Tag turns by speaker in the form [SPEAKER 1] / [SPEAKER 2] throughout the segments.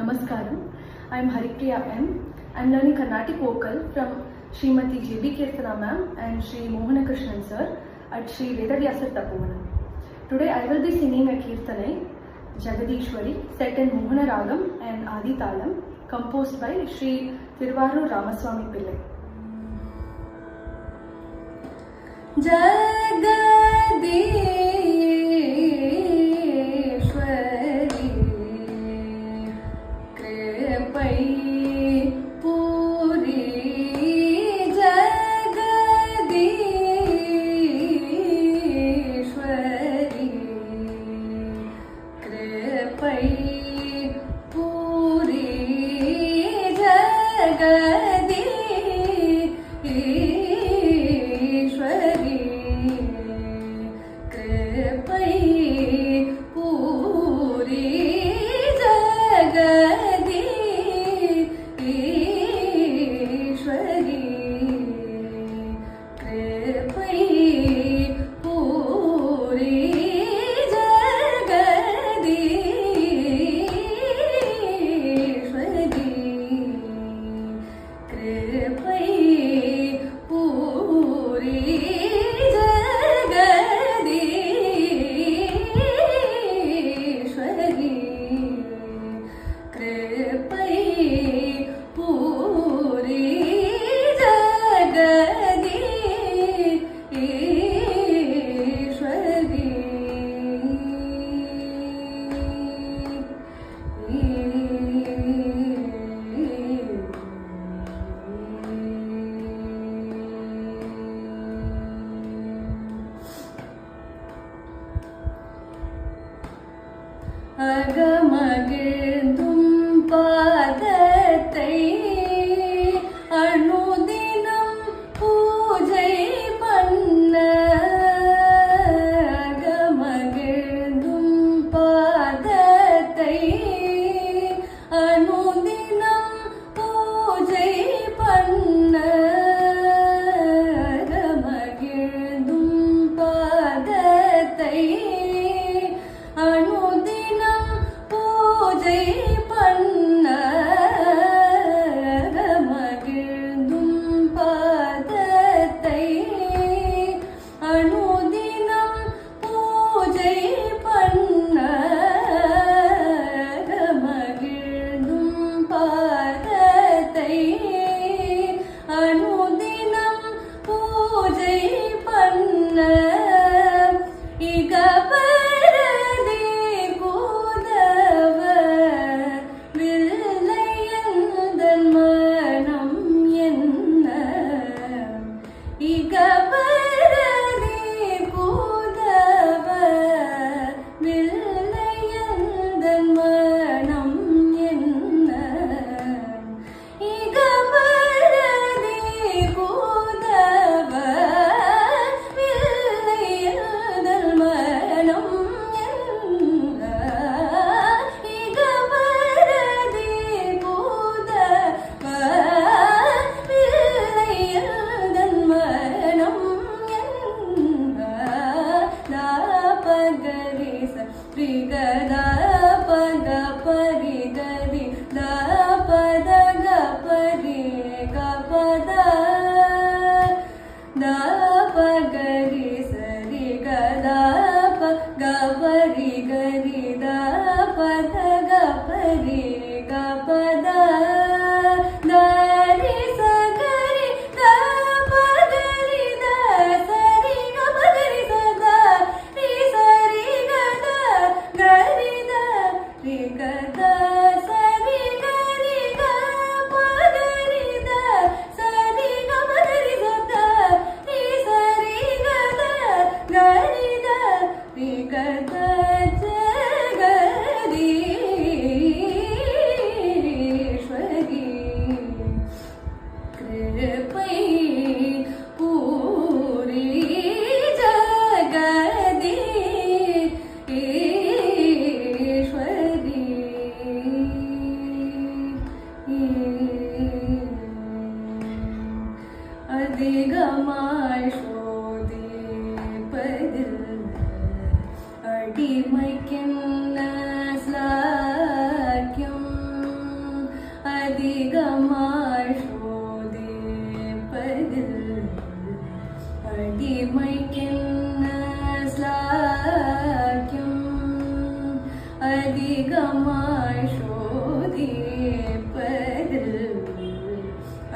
[SPEAKER 1] Namaskaram. I am Haripriya M. I am learning Carnatic vocal from Srimati J.B. Kirtana ma'am and Sri Mohana Krishnan sir at Sri Vedavyasa Tapovanam. Today I will be singing a Kirtanai, Jagadishwari, set in Mohana Ragam and Adi Talam, composed by Sri Thiruvarur Ramaswamy Pillai.
[SPEAKER 2] அகமகிழ்ந்தும் பாதத்தை அனுதினம் பூஜை பண்ண அகமகிழ்ந்தும் பாதத்தை அனுதினம் பூஜை பண்ண அகமகிழ்ந்தும் பாதத்தை அனுதினம் பூஜை பண்ண மகிழ்ந்தும் பாதத்தை அனுதினம் பூஜை பண்ண மகிழ்ந்தும் பாதத்தை அனுதினம் பூஜை பண்ண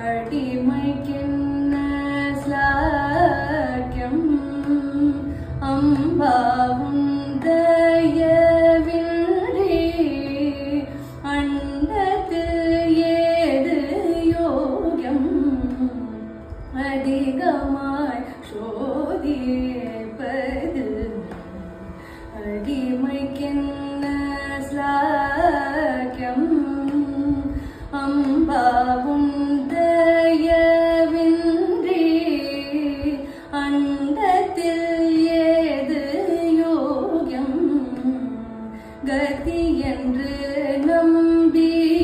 [SPEAKER 2] அடிமைக்கென்ன ஸ்லாக்கியம் அம்பாவும் தயவின்றி அண்டத்தில் ஏது யோகம் அதிகமாய் சோதிப்பது அடிமைக்கென்ன ஸ்லாக்கியம் அம்பாவும் தயவின்றி அண்டத்தில் ஏது யோகம் கதி என்று நம்பினோரை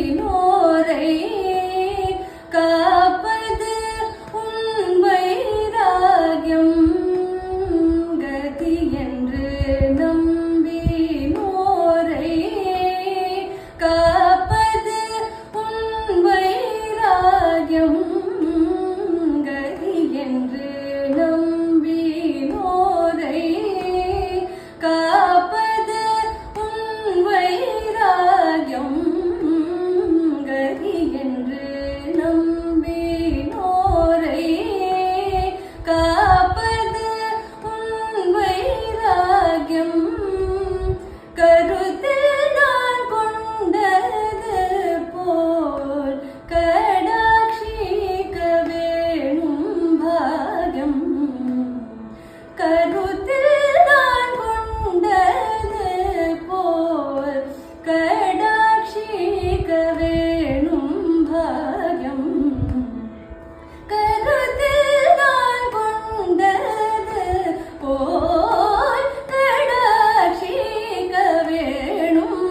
[SPEAKER 2] காப்பது உன் வைராகியம் கதி என்று நம்பினோரை காப்பது உன் வைராகியம் கதி என்று நம்பினோரை காப்பது உன் வைராகியம் கதி என்று நம்பினோரை காப்பது உன் வைராகியம் கருத்தில் நான் கொண்டது போல் கடாட்சிக்க வேணும் பாகம் கருத்தில் நான் கொண்டது போல் கடாட்சிக்க வேணும் பாகம் கருத்தில் நான் கொண்டது போல் கடாட்சிக்க வேணும்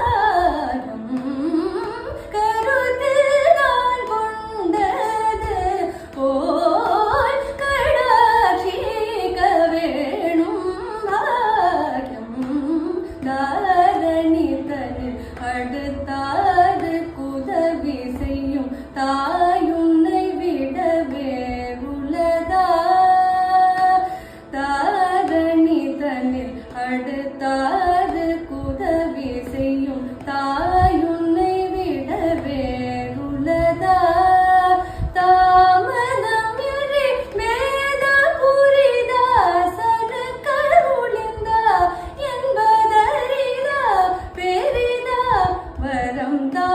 [SPEAKER 2] பாகம் கருத்தில் நான் கொண்டது போல் கடாட்சிக்க வேணும் பாகம் தாரணி தனில் அடுத்தாது குதவி செய்யும் தாயுன்னை விடவே உலதா தாரணி தனில் அடுத்தாது குதவி செய்யும் தாயுன்னை விடவே உலதா தாமதம் இன்றி வேத புரிதாசனு கருளிந்தா என்பதறிதா பெரிதா வரம் தா